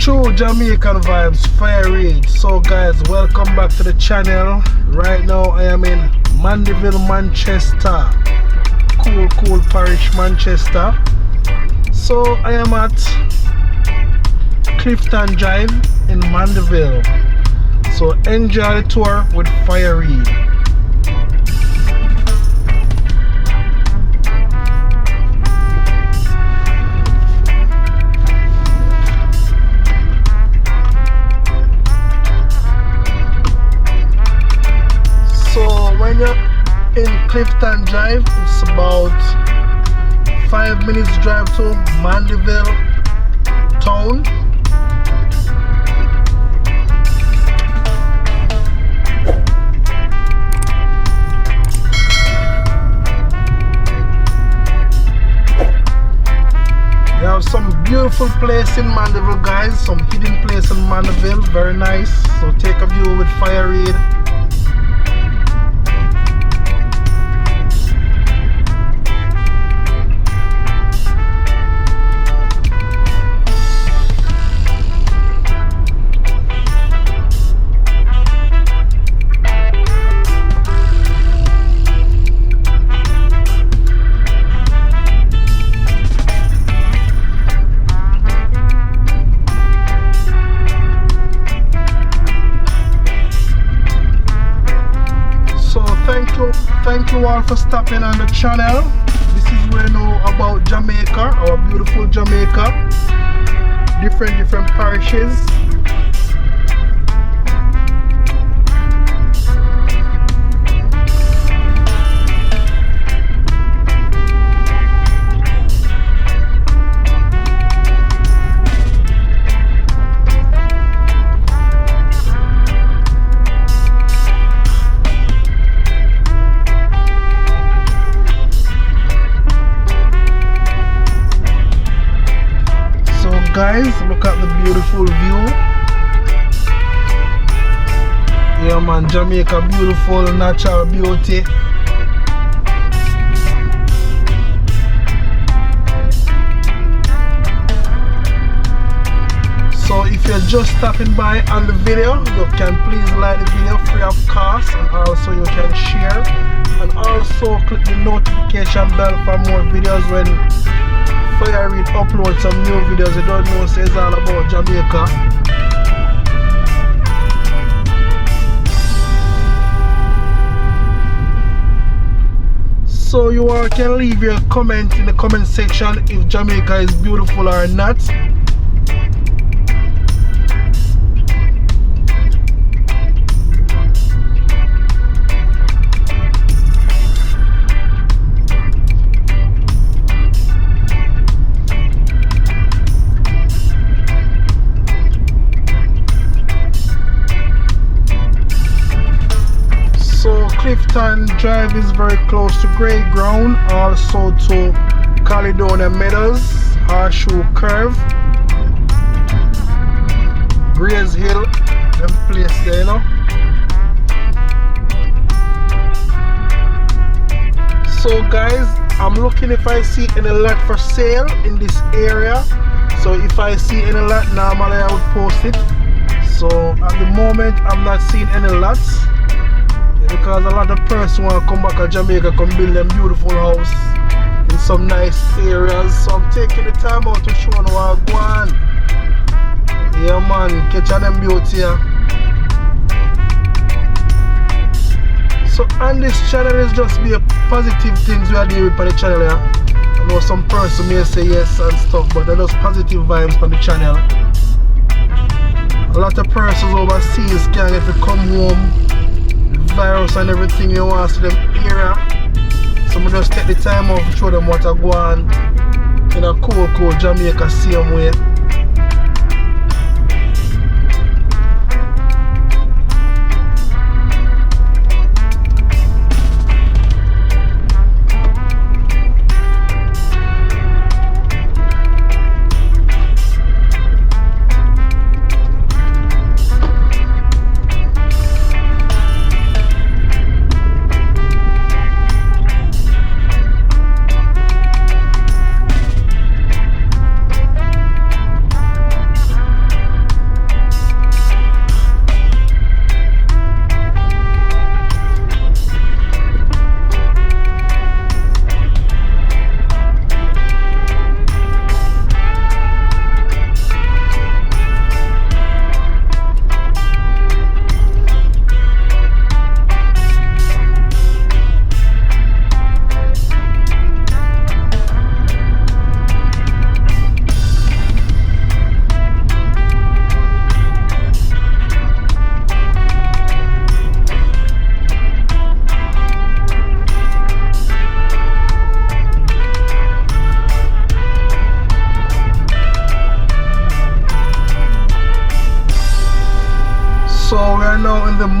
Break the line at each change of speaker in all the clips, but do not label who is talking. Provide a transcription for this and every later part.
True Jamaican Vibes, Fire Reid. So guys, welcome back to the channel. Right now I am in Mandeville, Manchester. Cool parish, Manchester. So I am at Clifton Drive in Mandeville. So enjoy the tour with Fire Reid. When you're in Clifton Drive, it's about 5 minutes drive to Mandeville town. You have some beautiful place in Mandeville, guys, some hidden place in Mandeville, very nice. So take a view with Fire Reid. Thank you all for stopping on the channel. This is where you know about Jamaica, our beautiful Jamaica. Different parishes. Guys, look at the beautiful view. Yeah man, Jamaica, beautiful natural beauty. So if you're just stopping by on the video, you can please like the video free of cost, and also you can share, and also click the notification bell for more videos when Fire Reid upload some new videos. You don't know, says all about Jamaica. So you all can leave your comment in the comment section if Jamaica is beautiful or not. Clifton Drive is very close to Grey Ground, also to Caledonia Meadows, Horseshoe Curve, Grays Hill, them place there, you know. So guys, I'm looking if I see any lot for sale in this area. So if I see any lot, normally I would post it. So at the moment I'm not seeing any lots, because a lot of persons want to come back to Jamaica, come build them beautiful house in some nice areas. So I'm taking the time out to show you what I go on. Yeah man, catch them beauty here. So on this channel is just be a positive things we are doing with on the channel here. I know some person may say yes and stuff, but they're just positive vibes on the channel. A lot of persons overseas can't get to come home, virus and everything, you want to see them area. So I just take the time out to show them what I go on in a cool Jamaica same way.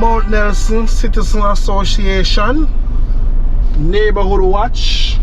Mount Nelson Citizen Association Neighborhood Watch.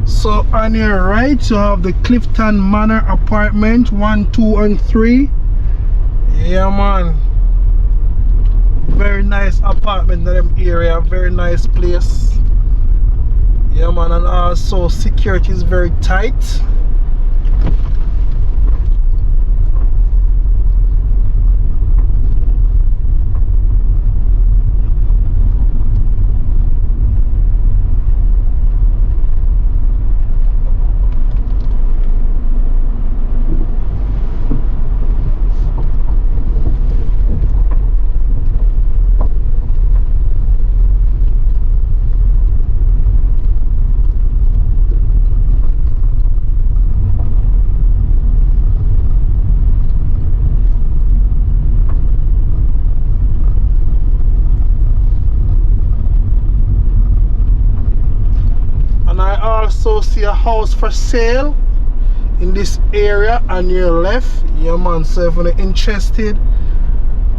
So on your right you have the Clifton Manor apartment 1, 2 and 3. Yeah man, very nice apartment in them area, very nice place. Yeah man, and also security is very tight. Also see a house for sale in this area on your left. Yeah man, so if you're interested,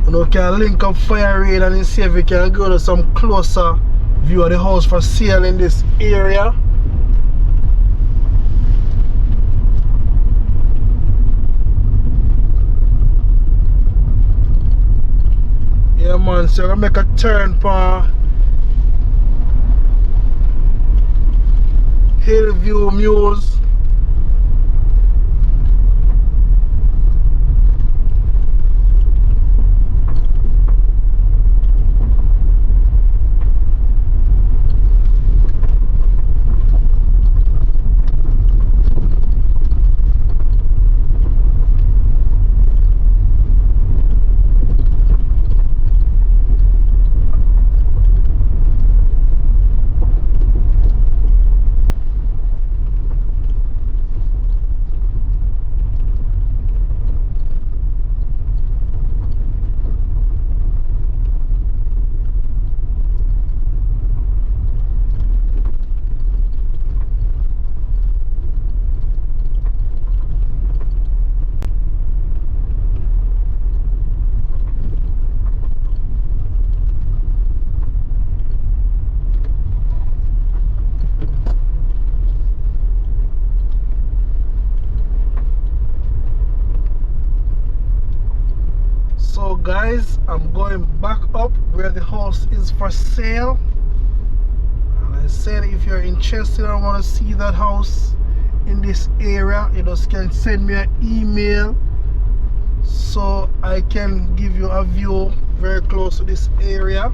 you can link up Fire Reid and see if you can go to some closer view of the house for sale in this area. Yeah man, so I'm gonna make a turn for Hillview Muse. So guys, I'm going back up where the house is for sale, and I said if you're interested and want to see that house in this area, you just can send me an email so I can give you a view very close to this area.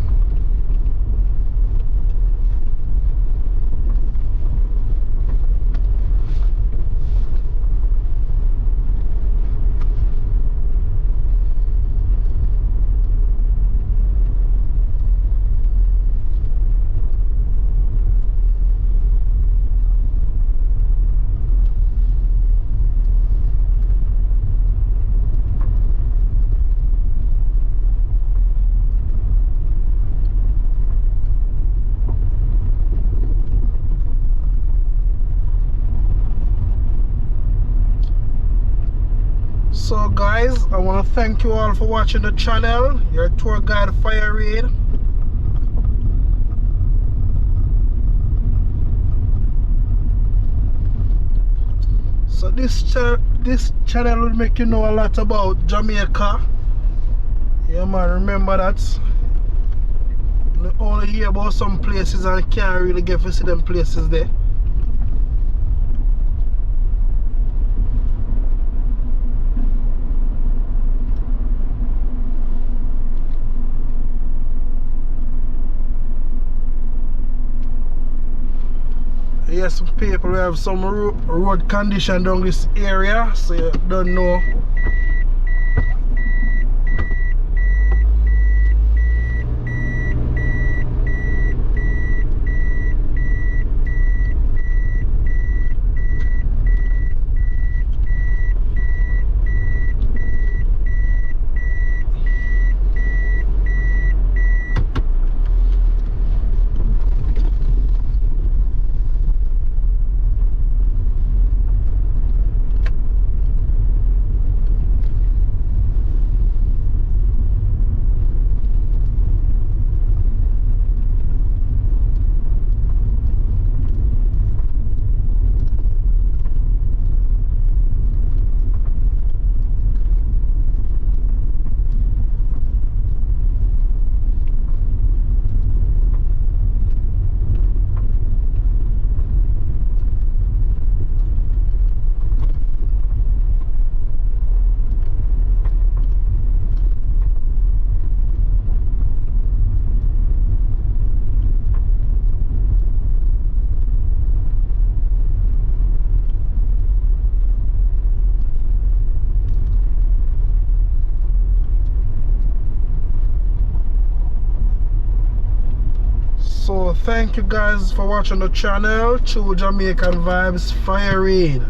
So guys, I want to thank you all for watching the channel. Your tour guide Fire Reid. So this channel will make you know a lot about Jamaica. Yeah man, remember that. You only hear about some places and can't really get to see them places there. Yes, some people have some road condition down this area, so you don't know. So thank you guys for watching the channel. True Jamaican Vibes, Fire Reid.